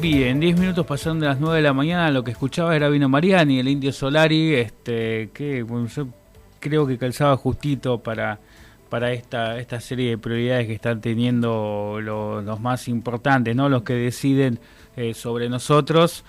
Bien, 10 minutos pasando de las 9 de la mañana, lo que escuchaba era Vino Mariani, el Indio Solari, que bueno, yo creo que calzaba justito para esta serie de prioridades que están teniendo los más importantes, ¿no? Los que deciden sobre nosotros,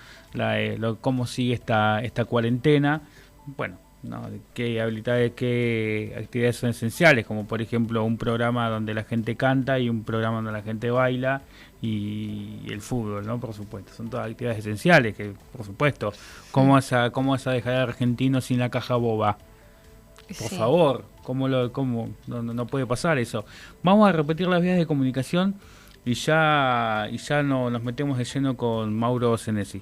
cómo sigue esta cuarentena. Bueno, ¿no? qué actividades son esenciales, como por ejemplo un programa donde la gente canta y un programa donde la gente baila y el fútbol, ¿no? Por supuesto, son todas actividades esenciales que, por supuesto, ¿cómo vas a dejar al argentino sin la caja boba? Por favor, no puede pasar eso. Vamos a repetir las vías de comunicación y ya nos metemos de lleno con Mauro Senesi.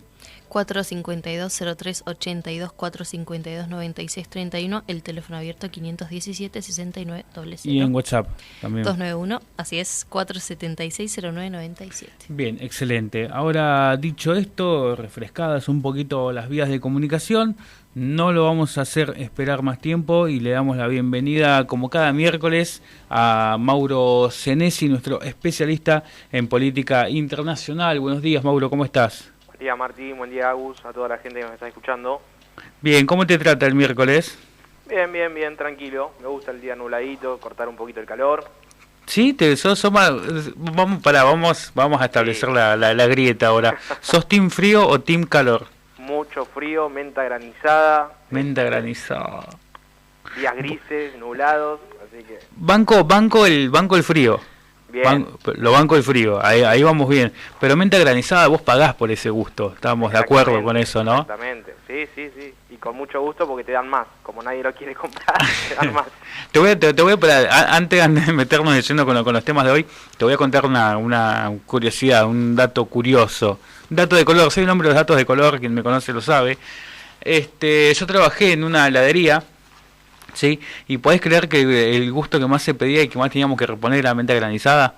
452-0382, 452-9631, el teléfono abierto 517-6900. Y en WhatsApp también. 291, así es, 476-0997. Bien, excelente. Ahora, dicho esto, refrescadas un poquito las vías de comunicación, no lo vamos a hacer esperar más tiempo y le damos la bienvenida, como cada miércoles, a Mauro Senesi, nuestro especialista en política internacional. Buenos días, Mauro, ¿cómo estás? Buen día, Martín, buen día, Agus, a toda la gente que nos está escuchando. Bien, ¿cómo te trata el miércoles? Bien, tranquilo. Me gusta el día nubladito, cortar un poquito el calor. Sí, vamos a establecer la grieta ahora. ¿Sos team frío o team calor? Mucho frío, menta granizada. Menta granizada. Días grises, nublados, así que... Banco el frío. Bien. Lo banco el frío, ahí vamos bien. Pero menta granizada, vos pagás por ese gusto. Estamos de acuerdo con eso, ¿no? Exactamente, sí. Y con mucho gusto porque te dan más. Como nadie lo quiere comprar, te dan más. Te voy a antes de meternos de lleno con los temas de hoy, te voy a contar una curiosidad, un dato curioso. Un dato de color, soy el hombre de los datos de color, quien me conoce lo sabe. Yo trabajé en una heladería, ¿sí? Y podés creer que el gusto que más se pedía y que más teníamos que reponer era la menta granizada.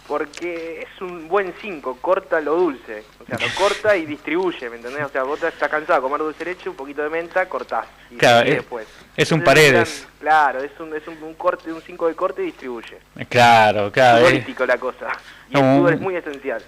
Porque es un buen 5, corta lo dulce. O sea, lo corta y distribuye, ¿me entendés? O sea, vos estás cansado de comer dulce de leche, un poquito de menta, cortás. Y claro, después. Es un Paredes. Claro, es un corte, un 5 de corte y distribuye. Claro. Es político la cosa. Y el fútbol es muy esencial.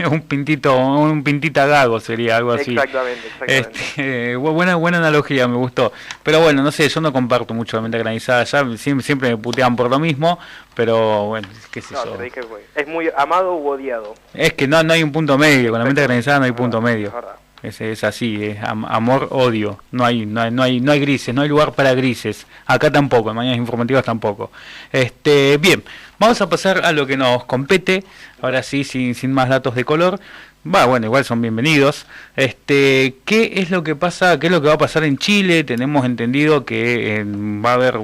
un pintita gago sería algo así. Exactamente. Buena analogía, me gustó. Pero bueno, no sé, yo no comparto mucho la menta granizada. Ya siempre me putean por lo mismo, pero bueno, qué sé yo. Te dije, es muy amado u odiado. Es que no hay un punto medio, con la menta granizada no hay punto medio. Es así, es amor-odio, no hay grises, no hay lugar para grises, acá tampoco, en Mañanas Informativas tampoco. Bien, vamos a pasar a lo que nos compete, ahora sí, sin más datos de color. Bueno, igual son bienvenidos. ¿Qué es lo que pasa, qué es lo que va a pasar en Chile? Tenemos entendido que va a haber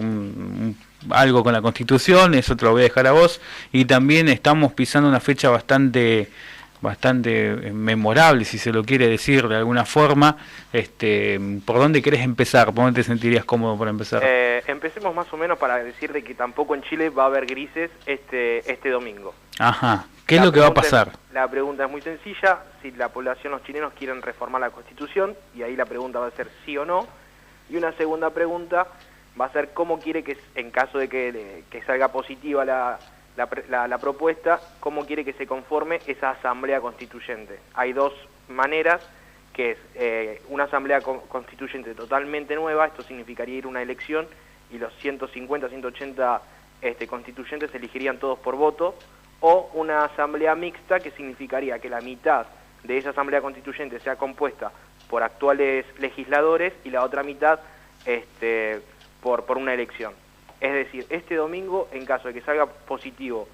algo con la Constitución, eso te lo voy a dejar a vos, y también estamos pisando una fecha bastante memorable, si se lo quiere decir de alguna forma. ¿Por dónde querés empezar? ¿Por dónde te sentirías cómodo para empezar? Empecemos más o menos para decir de que tampoco en Chile va a haber grises este domingo. Ajá. ¿Qué es lo que va a pasar? La pregunta es muy sencilla, si la población, los chilenos quieren reformar la Constitución, y ahí la pregunta va a ser sí o no, y una segunda pregunta va a ser cómo quiere que, en caso de que salga positiva la propuesta, cómo quiere que se conforme esa asamblea constituyente. Hay dos maneras, que es una asamblea constituyente totalmente nueva, esto significaría ir a una elección y los 150, 180 constituyentes se elegirían todos por voto, o una asamblea mixta, que significaría que la mitad de esa asamblea constituyente sea compuesta por actuales legisladores y la otra mitad por una elección. Es decir, este domingo, en caso de que salga positivo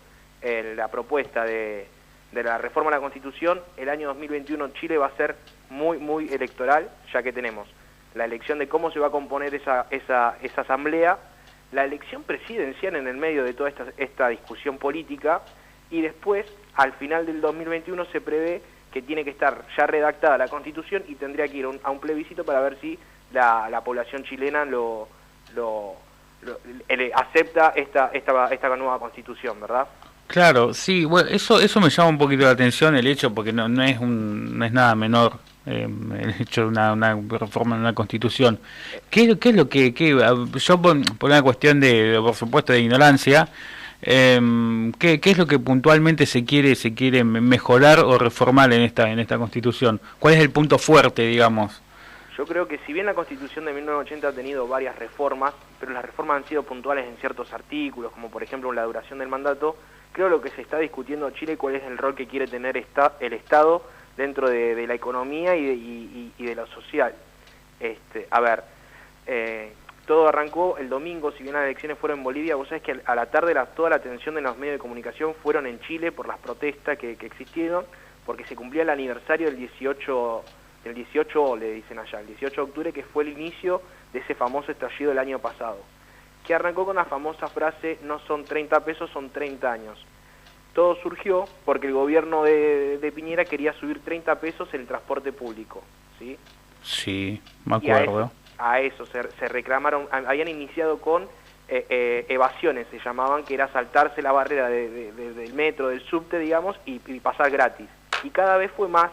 la propuesta de la reforma a la Constitución, el año 2021 en Chile va a ser muy electoral, ya que tenemos la elección de cómo se va a componer esa asamblea, la elección presidencial en el medio de toda esta discusión política, y después, al final del 2021, se prevé que tiene que estar ya redactada la Constitución y tendría que ir a un plebiscito para ver si la población chilena acepta esta nueva Constitución, ¿verdad? Claro, sí, bueno, eso me llama un poquito la atención, el hecho, porque no es nada menor el hecho de una reforma en una Constitución. ¿Qué es lo que yo por una cuestión por supuesto de ignorancia, ¿Qué es lo que puntualmente se quiere mejorar o reformar en esta Constitución? ¿Cuál es el punto fuerte, digamos? Yo creo que si bien la Constitución de 1980 ha tenido varias reformas, pero las reformas han sido puntuales en ciertos artículos, como por ejemplo la duración del mandato, creo lo que se está discutiendo en Chile cuál es el rol que quiere tener el Estado dentro de la economía y de lo social. Todo arrancó el domingo, si bien las elecciones fueron en Bolivia, vos sabés que a la tarde toda la atención de los medios de comunicación fueron en Chile por las protestas que existieron, porque se cumplía el aniversario del 18, le dicen allá, el 18 de octubre, que fue el inicio de ese famoso estallido del año pasado, que arrancó con la famosa frase, no son 30 pesos, son 30 años. Todo surgió porque el gobierno de Piñera quería subir 30 pesos el transporte público, ¿sí? Sí, me acuerdo. A eso se reclamaron, habían iniciado con evasiones, se llamaban, que era saltarse la barrera del metro, del subte, digamos, y pasar gratis. Y cada vez fue más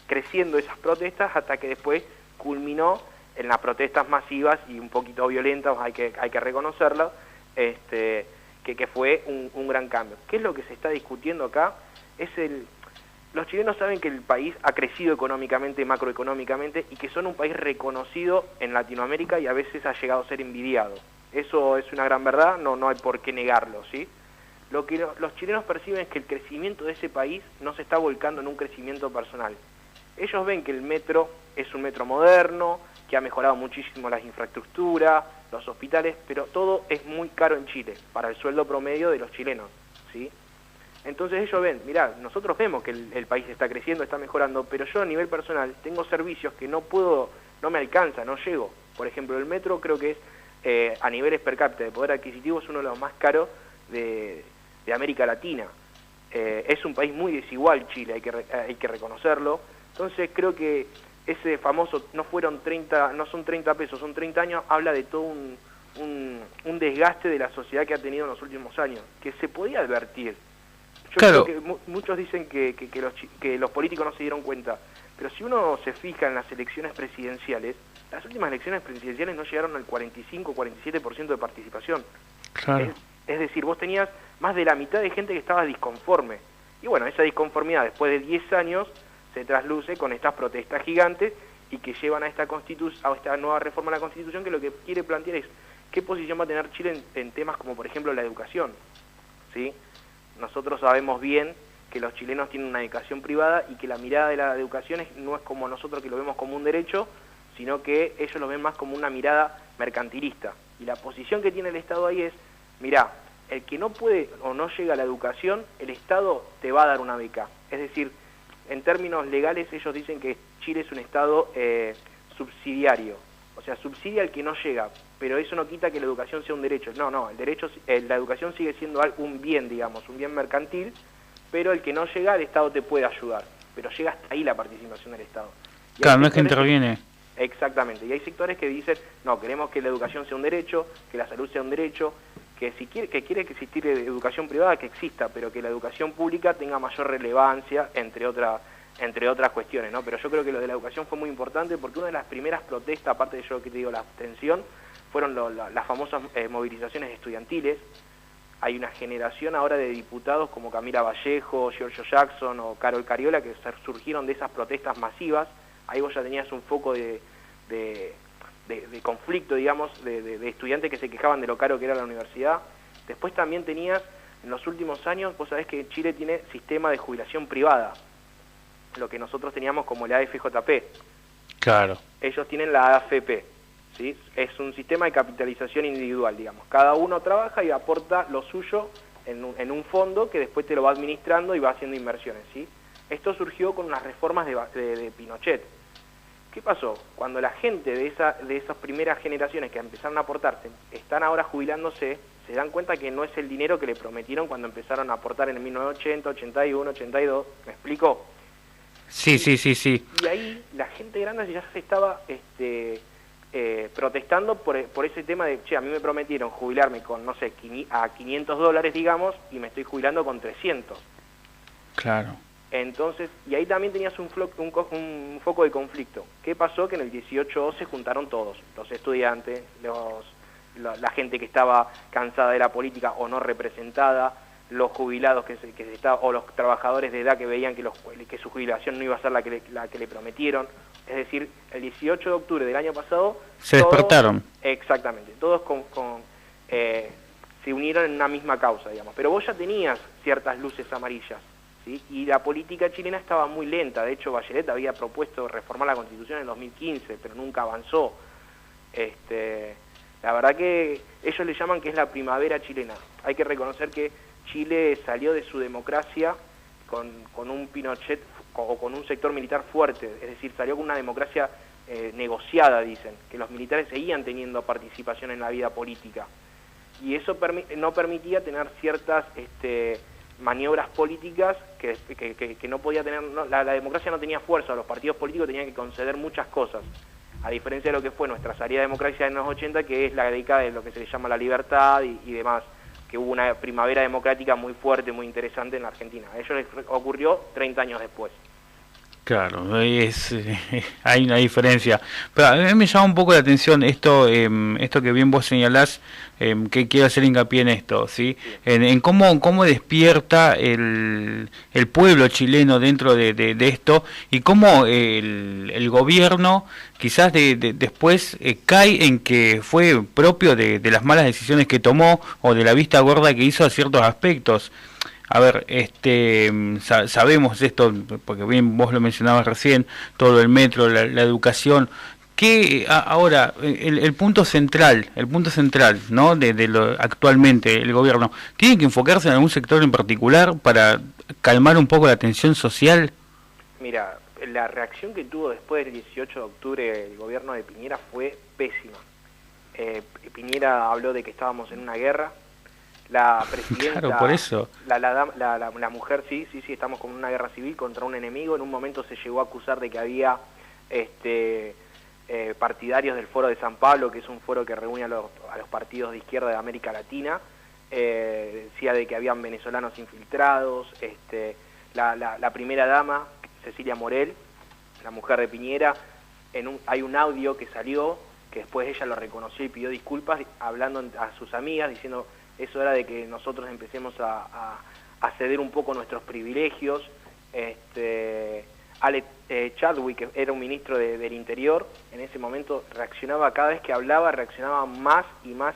creciendo esas protestas hasta que después culminó en las protestas masivas y un poquito violentas, hay que reconocerlo, que fue un gran cambio. ¿Qué es lo que se está discutiendo acá? Los chilenos saben que el país ha crecido económicamente, macroeconómicamente, y que son un país reconocido en Latinoamérica y a veces ha llegado a ser envidiado. Eso es una gran verdad, no hay por qué negarlo, ¿sí? Lo que los chilenos perciben es que el crecimiento de ese país no se está volcando en un crecimiento personal. Ellos ven que el metro es un metro moderno, que ha mejorado muchísimo las infraestructuras, los hospitales, pero todo es muy caro en Chile, para el sueldo promedio de los chilenos, ¿sí? Entonces ellos ven, mirá, nosotros vemos que el país está creciendo, está mejorando, pero yo a nivel personal tengo servicios que no me alcanza, no llego. Por ejemplo, el metro creo que es, a niveles per cápita de poder adquisitivo, es uno de los más caros de América Latina. Es un país muy desigual Chile, hay que reconocerlo. Entonces creo que ese famoso, no son 30 pesos, son 30 años, habla de todo un desgaste de la sociedad que ha tenido en los últimos años, que se podía advertir. Yo Claro. creo que muchos dicen que los políticos no se dieron cuenta, pero si uno se fija en las elecciones presidenciales, las últimas elecciones presidenciales no llegaron al 45-47% de participación. Claro. Es decir, vos tenías más de la mitad de gente que estaba disconforme. Y bueno, esa disconformidad después de 10 años se trasluce con estas protestas gigantes y que llevan a esta nueva reforma a la Constitución, que lo que quiere plantear es qué posición va a tener Chile en temas como por ejemplo la educación, ¿sí? Nosotros sabemos bien que los chilenos tienen una educación privada y que la mirada de la educación no es como nosotros que lo vemos como un derecho, sino que ellos lo ven más como una mirada mercantilista. Y la posición que tiene el Estado ahí es, mirá, el que no puede o no llega a la educación, el Estado te va a dar una beca. Es decir, en términos legales ellos dicen que Chile es un Estado subsidiario, o sea, subsidia al que no llega, pero eso no quita que la educación sea un derecho. No, la educación sigue siendo un bien, digamos, un bien mercantil, pero el que no llega, el Estado te puede ayudar, pero llega hasta ahí la participación del Estado. Claro, no es que interviene. Exactamente, y hay sectores que dicen, no, queremos que la educación sea un derecho, que la salud sea un derecho, que quiere que existir educación privada, que exista, pero que la educación pública tenga mayor relevancia, entre otras cuestiones, ¿no? Pero yo creo que lo de la educación fue muy importante porque una de las primeras protestas, aparte de yo que te digo la abstención, fueron las famosas movilizaciones estudiantiles. Hay una generación ahora de diputados como Camila Vallejo, Giorgio Jackson o Carol Cariola que surgieron de esas protestas masivas. Ahí vos ya tenías un foco de conflicto, digamos, de estudiantes que se quejaban de lo caro que era la universidad. Después también tenías, en los últimos años, vos sabés que Chile tiene sistema de jubilación privada, lo que nosotros teníamos como la AFJP. Claro. Ellos tienen la AFP, ¿sí? Es un sistema de capitalización individual, digamos. Cada uno trabaja y aporta lo suyo en un fondo que después te lo va administrando y va haciendo inversiones, ¿sí? Esto surgió con unas reformas de Pinochet. ¿Qué pasó? Cuando la gente de esas primeras generaciones que empezaron a aportarse están ahora jubilándose, se dan cuenta que no es el dinero que le prometieron cuando empezaron a aportar en el 1980, 81, 82. ¿Me explico? Sí. Y ahí la gente grande ya se estaba protestando por ese tema de, che, a mí me prometieron jubilarme con, no sé, a $500, digamos, y me estoy jubilando con 300. Claro. Entonces, y ahí también tenías un foco de conflicto. ¿Qué pasó? Que en el 18 se juntaron todos, los estudiantes, la gente que estaba cansada de la política o no representada, los jubilados o los trabajadores de edad que veían que su jubilación no iba a ser la que le prometieron. Es decir, el 18 de octubre del año pasado... Se despertaron. Exactamente, todos se unieron en una misma causa, digamos. Pero vos ya tenías ciertas luces amarillas, ¿sí? Y la política chilena estaba muy lenta. De hecho, Bachelet había propuesto reformar la Constitución en 2015, pero nunca avanzó. La verdad que ellos le llaman que es la primavera chilena. Hay que reconocer que Chile salió de su democracia con un Pinochet o con un sector militar fuerte, es decir, salió con una democracia negociada, dicen, que los militares seguían teniendo participación en la vida política. Y eso no permitía tener ciertas maniobras políticas que no podía tener, la democracia no tenía fuerza, los partidos políticos tenían que conceder muchas cosas, a diferencia de lo que fue nuestra salida de democracia en los 80, que es la década de lo que se le llama la libertad y demás, que hubo una primavera democrática muy fuerte, muy interesante en la Argentina. A ellos les ocurrió 30 años después. Claro, hay una diferencia. Pero a mí me llama un poco la atención esto que bien vos señalás, que quiero hacer hincapié en esto, ¿sí? En cómo despierta el pueblo chileno dentro de esto y cómo el gobierno quizás después cae en que fue propio de las malas decisiones que tomó o de la vista gorda que hizo a ciertos aspectos. A ver, sabemos esto, porque bien vos lo mencionabas recién, todo el metro, la educación, que ahora el punto central, ¿no? de lo actualmente el gobierno, ¿tiene que enfocarse en algún sector en particular para calmar un poco la tensión social? Mira, la reacción que tuvo después del 18 de octubre el gobierno de Piñera fue pésima. Piñera habló de que estábamos en una guerra. La presidenta, claro, por eso. La mujer, sí, estamos con una guerra civil contra un enemigo. En un momento se llegó a acusar de que había partidarios del Foro de San Pablo, que es un foro que reúne a los partidos de izquierda de América Latina. Decía de que habían venezolanos infiltrados. La primera dama, Cecilia Morel, la mujer de Piñera, hay un audio que salió, que después ella lo reconoció y pidió disculpas, hablando a sus amigas, diciendo... Eso era de que nosotros empecemos a ceder un poco nuestros privilegios. Alec Chadwick, que era un ministro del Interior, en ese momento reaccionaba, cada vez que hablaba, reaccionaba más y más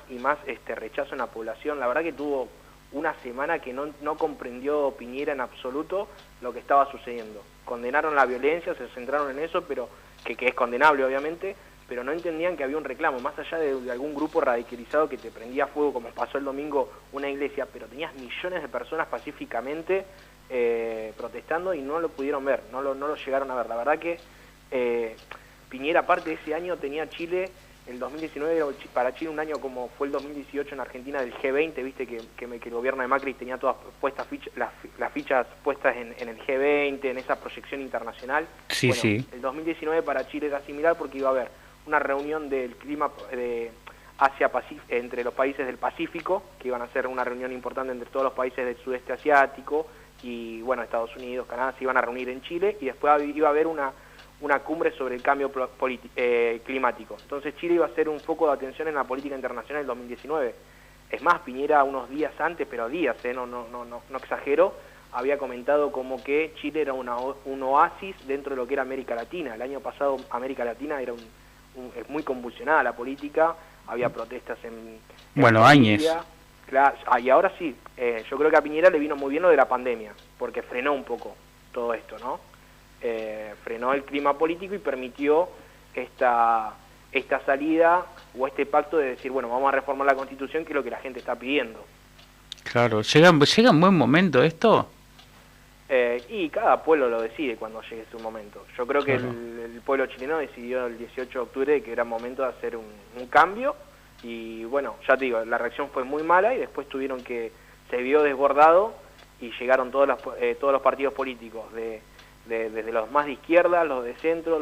rechazo en la población. La verdad que tuvo una semana que no comprendió Piñera en absoluto lo que estaba sucediendo. Condenaron la violencia, se centraron en eso, pero que es condenable obviamente, pero no entendían que había un reclamo, más allá de algún grupo radicalizado que te prendía fuego, como pasó el domingo una iglesia, pero tenías millones de personas pacíficamente protestando y no lo pudieron ver, no lo llegaron a ver. La verdad que Piñera, aparte de ese año, tenía Chile, el 2019 para Chile un año como fue el 2018 en Argentina del G20, viste que el gobierno de Macri tenía todas puestas las fichas puestas en el G20, en esa proyección internacional. Sí, bueno, sí. El 2019 para Chile era similar porque iba a haber una reunión del clima de Asia-Pacífico entre los países del Pacífico, que iban a ser una reunión importante entre todos los países del sudeste asiático y bueno, Estados Unidos, Canadá se iban a reunir en Chile y después iba a haber una cumbre sobre el cambio climático. Entonces Chile iba a ser un foco de atención en la política internacional en el 2019. Es más, Piñera unos días antes, pero días, no exagero, había comentado como que Chile era un oasis dentro de lo que era América Latina. El año pasado América Latina era es muy convulsionada la política, había protestas en años. Claro, y ahora sí, yo creo que a Piñera le vino muy bien lo de la pandemia, porque frenó un poco todo esto, ¿no? Frenó el clima político y permitió esta salida o este pacto de decir, bueno, vamos a reformar la Constitución, que es lo que la gente está pidiendo. Claro, ¿llega en buen momento esto? Y cada pueblo lo decide cuando llegue su momento. Yo creo que Claro. el pueblo chileno decidió el 18 de octubre que era momento de hacer un cambio y bueno, ya te digo, la reacción fue muy mala y después se vio desbordado y llegaron todos los partidos políticos, desde los más de izquierda, los de centro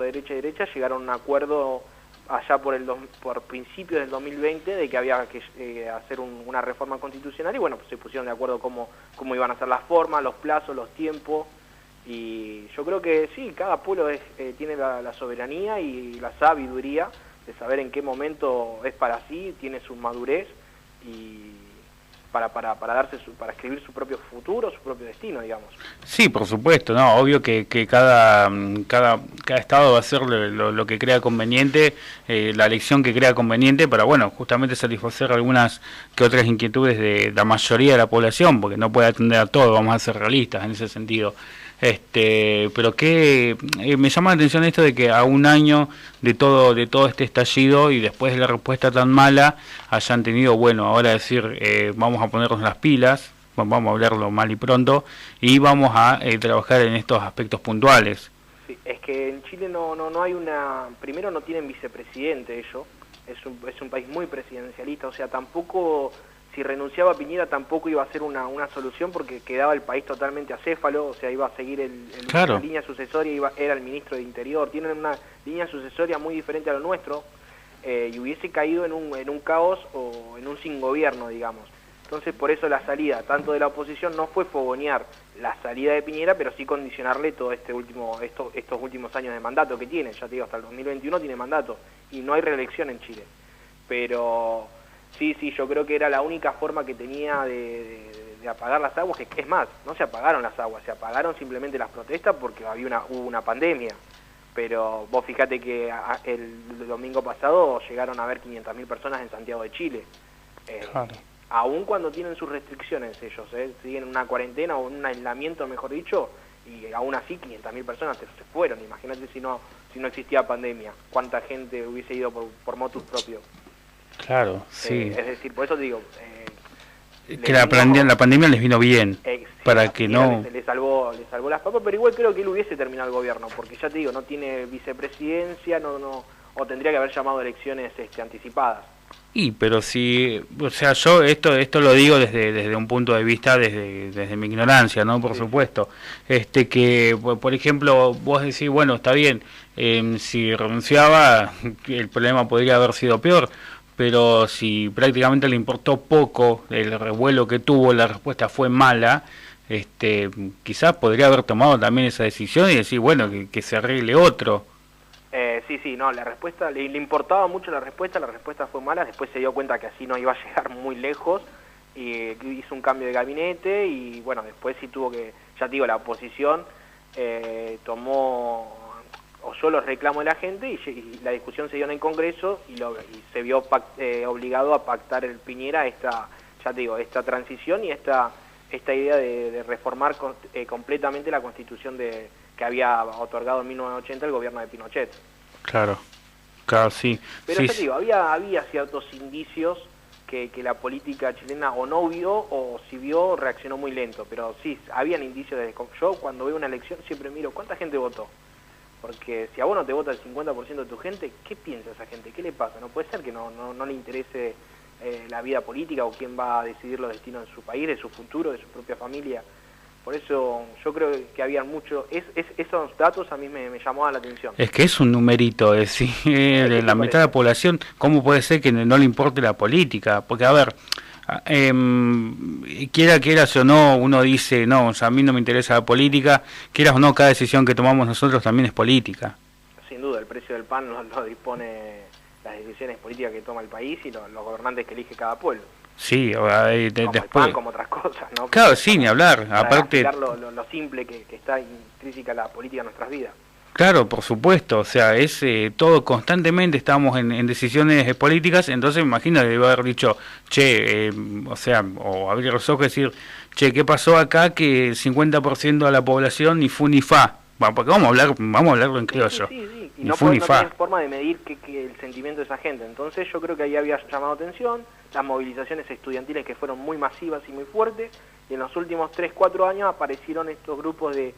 derecha y derecha, llegaron a un acuerdo allá por principios del 2020 de que había que hacer una reforma constitucional y bueno, pues se pusieron de acuerdo cómo iban a ser las formas, los plazos, los tiempos y yo creo que sí, cada pueblo tiene la soberanía y la sabiduría de saber en qué momento es para sí, tiene su madurez y para darse para escribir su propio futuro, su propio destino, digamos. Sí, por supuesto, no, obvio que cada estado va a hacer lo que crea conveniente, la elección que crea conveniente para, bueno, justamente satisfacer algunas que otras inquietudes de la mayoría de la población, porque no puede atender a todo, vamos a ser realistas en ese sentido. Pero que me llama la atención esto de que a un año de todo este estallido y después de la respuesta tan mala hayan tenido, bueno, ahora decir vamos a ponernos las pilas, vamos a hablarlo mal y pronto, y vamos a trabajar en estos aspectos puntuales. Sí, es que en Chile no hay primero no tienen vicepresidente ellos, es un país muy presidencialista, o sea, tampoco, si renunciaba Piñera tampoco iba a ser una solución porque quedaba el país totalmente acéfalo, o sea, iba a seguir claro. La línea sucesoria, era el ministro de Interior, tienen una línea sucesoria muy diferente a lo nuestro, y hubiese caído en un caos o en un sin gobierno, digamos. Entonces, por eso la salida, tanto de la oposición, no fue fogonear la salida de Piñera, pero sí condicionarle todo estos últimos años de mandato que tiene, ya te digo, hasta el 2021 tiene mandato, y no hay reelección en Chile. Pero sí, yo creo que era la única forma que tenía de apagar las aguas, que es más, no se apagaron las aguas, se apagaron simplemente las protestas porque hubo una pandemia. Pero vos fíjate que el domingo pasado llegaron a haber 500.000 personas en Santiago de Chile. Claro. Aún cuando tienen sus restricciones ellos, siguen en una cuarentena o en un aislamiento, mejor dicho, y aún así 500.000 personas se fueron. Imagínate si no existía pandemia, cuánta gente hubiese ido por motus propio. Claro, sí. Es decir, por eso te digo... que la pandemia les vino bien, para que no... Le salvó las papas, pero igual creo que él hubiese terminado el gobierno, porque ya te digo, no tiene vicepresidencia, o tendría que haber llamado elecciones anticipadas. Pero si, o sea, yo esto lo digo desde un punto de vista, desde mi ignorancia, ¿no? Por supuesto. Que, por ejemplo, vos decís, bueno, está bien, si renunciaba, el problema podría haber sido peor, pero si prácticamente le importó poco el revuelo que tuvo, la respuesta fue mala, quizás podría haber tomado también esa decisión y decir, bueno, que se arregle otro. Sí, no, la respuesta, le importaba mucho la respuesta fue mala, después se dio cuenta que así no iba a llegar muy lejos, y hizo un cambio de gabinete, y bueno, después sí tuvo que, ya te digo, la oposición oyó los reclamos de la gente, y la discusión se dio en el Congreso, y se vio obligado a pactar el Piñera esta transición y esta idea de reformar completamente la Constitución que había otorgado en 1980 el gobierno de Pinochet. Claro, sí. Pero sí, ya te digo, había ciertos indicios que la política chilena o no vio, o si vio, reaccionó muy lento. Pero sí, habían indicios yo cuando veo una elección siempre miro cuánta gente votó. Porque si a vos no te vota el 50% de tu gente, ¿qué piensa esa gente? ¿Qué le pasa? No puede ser que no le interese la vida política o quién va a decidir los destinos de su país, de su futuro, de su propia familia. Por eso yo creo que había mucho... esos datos a mí me llamaban la atención. Es que es un numerito, es decir, de la mitad de la población, ¿cómo puede ser que no le importe la política? Porque, a ver, quieras o no, uno dice, no, o sea, a mí no me interesa la política, quieras o no, cada decisión que tomamos nosotros también es política. Sin duda, el precio del pan lo dispone las decisiones políticas que toma el país y los gobernantes que elige cada pueblo. Sí, como después... el pan, como otras cosas, ¿no? Claro, sí, ni hablar. Aparte, lo simple que está intrínseca la política en nuestras vidas. Claro, por supuesto, o sea, es todo constantemente estamos en decisiones políticas, entonces me imagino que debe haber dicho, o sea, o abrir los ojos y decir, ¿qué pasó acá que el 50% de la población ni fu ni fa? Bueno, porque vamos a hablarlo en criollo. Sí. Y ni no fu ni fa. Hay forma de medir que el sentimiento de esa gente. Entonces yo creo que ahí había llamado atención las movilizaciones estudiantiles que fueron muy masivas y muy fuertes, y en los últimos 3-4 años aparecieron estos grupos de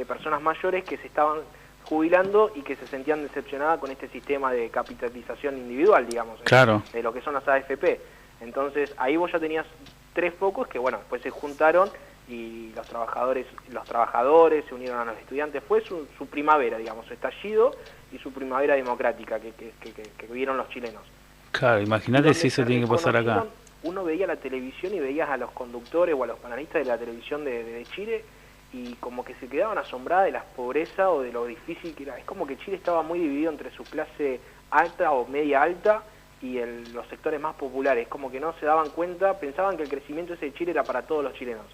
personas mayores que se estaban jubilando y que se sentían decepcionadas con este sistema de capitalización individual, digamos, claro, de lo que son las AFP. Entonces ahí vos ya tenías 3 focos que, bueno, después se juntaron y los trabajadores se unieron a los estudiantes. Fue su primavera, digamos, su estallido y su primavera democrática que vivieron los chilenos. Claro, imagínate si eso tiene que pasar acá. Uno veía la televisión y veías a los conductores o a los panelistas de la televisión de Chile, y como que se quedaban asombradas de la pobreza o de lo difícil que era. Es como que Chile estaba muy dividido entre su clase alta o media alta y los sectores más populares, como que no se daban cuenta, pensaban que el crecimiento ese de Chile era para todos los chilenos,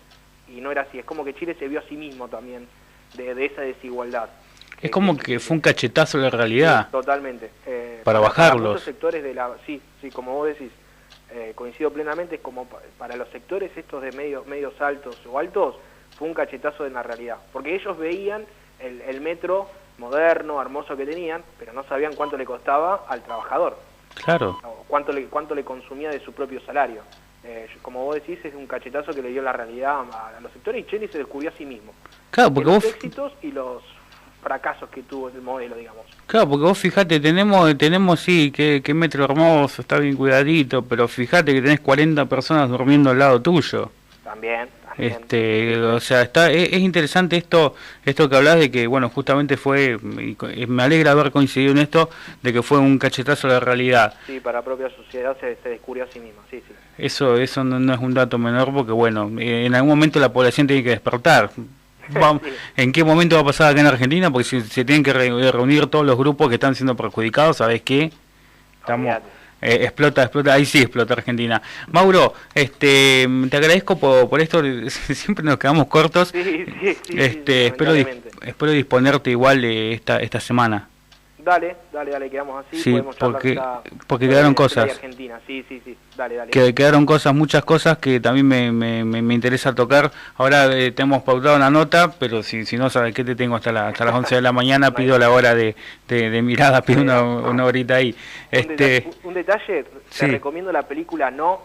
y no era así, es como que Chile se vio a sí mismo también de esa desigualdad. Es como que fue un cachetazo de la realidad. Sí, totalmente. Para bajarlos. Para muchos sectores sí, como vos decís, coincido plenamente, es como para los sectores estos de medios altos o altos, fue un cachetazo de la realidad, porque ellos veían el metro moderno, hermoso que tenían, pero no sabían cuánto le costaba al trabajador. Claro. Cuánto le consumía de su propio salario. Como vos decís, es un cachetazo que le dio la realidad a los sectores, y Chile se descubrió a sí mismo. Claro, porque los éxitos y los fracasos que tuvo el modelo, digamos. Claro, porque vos fijate, tenemos sí, que metro hermoso, está bien cuidadito, pero fíjate que tenés 40 personas durmiendo al lado tuyo. También. O sea, es interesante esto que hablás de que, bueno, justamente fue, y me alegra haber coincidido en esto, de que fue un cachetazo a la realidad. Sí, para la propia sociedad se descubrió a sí misma, sí. Eso no es un dato menor, porque, bueno, en algún momento la población tiene que despertar. Vamos, sí. ¿En qué momento va a pasar acá en Argentina? Porque si se tienen que reunir todos los grupos que están siendo perjudicados, ¿sabés qué? Estamos... explota, ahí sí explota Argentina. Mauro, te agradezco por esto, siempre nos quedamos cortos. Sí, espero disponerte igual esta semana. Dale, quedamos así. Sí, podemos porque quedaron cosas. Argentina. Sí, dale. Quedaron muchas cosas que también me interesa tocar. Ahora te hemos pautado una nota, pero si no sabes qué, te tengo hasta las 11 de la mañana, pido la hora de mirada, pido una horita ahí. Un detalle, te recomiendo la película No,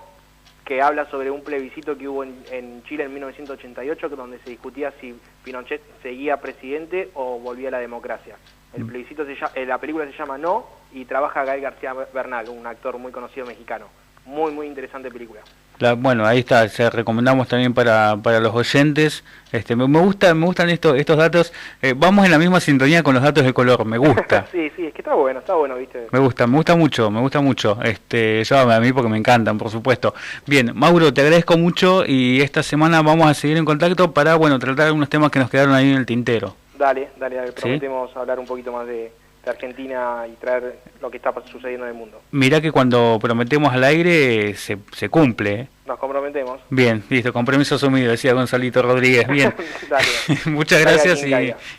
que habla sobre un plebiscito que hubo en Chile en 1988, donde se discutía si Pinochet seguía presidente o volvía a la democracia. El plebiscito la película se llama No, y trabaja Gael García Bernal, un actor muy conocido mexicano. Muy interesante película. Bueno, ahí está, se recomendamos también para los oyentes. Me gustan estos datos. Vamos en la misma sintonía con los datos de color, me gusta. Sí, es que está bueno, ¿viste? Me gusta mucho. Yo a mí porque me encantan, por supuesto. Bien, Mauro, te agradezco mucho, y esta semana vamos a seguir en contacto para, tratar algunos temas que nos quedaron ahí en el tintero. Dale, prometemos hablar un poquito más de Argentina y traer lo que está sucediendo en el mundo. Mirá que cuando prometemos al aire se cumple. Nos comprometemos. Bien, listo, compromiso asumido, decía Gonzalito Rodríguez. Bien. Dale. Muchas gracias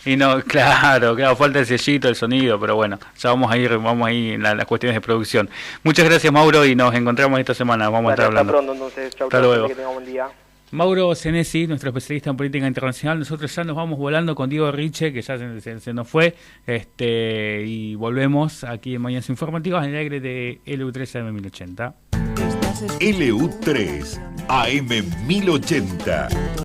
y no, claro, falta el sellito, el sonido, pero bueno, ya vamos a ir en las cuestiones de producción. Muchas gracias, Mauro, y nos encontramos esta semana. Vamos a estar hablando. Hasta pronto, entonces. Chau, hasta luego. Que tenga un buen día. Mauro Senesi, nuestro especialista en política internacional. Nosotros ya nos vamos volando con Diego Riche, que ya se nos fue, y volvemos aquí en Mañanas Informativas en el aire de LU3 AM 1080. LU3 AM 1080.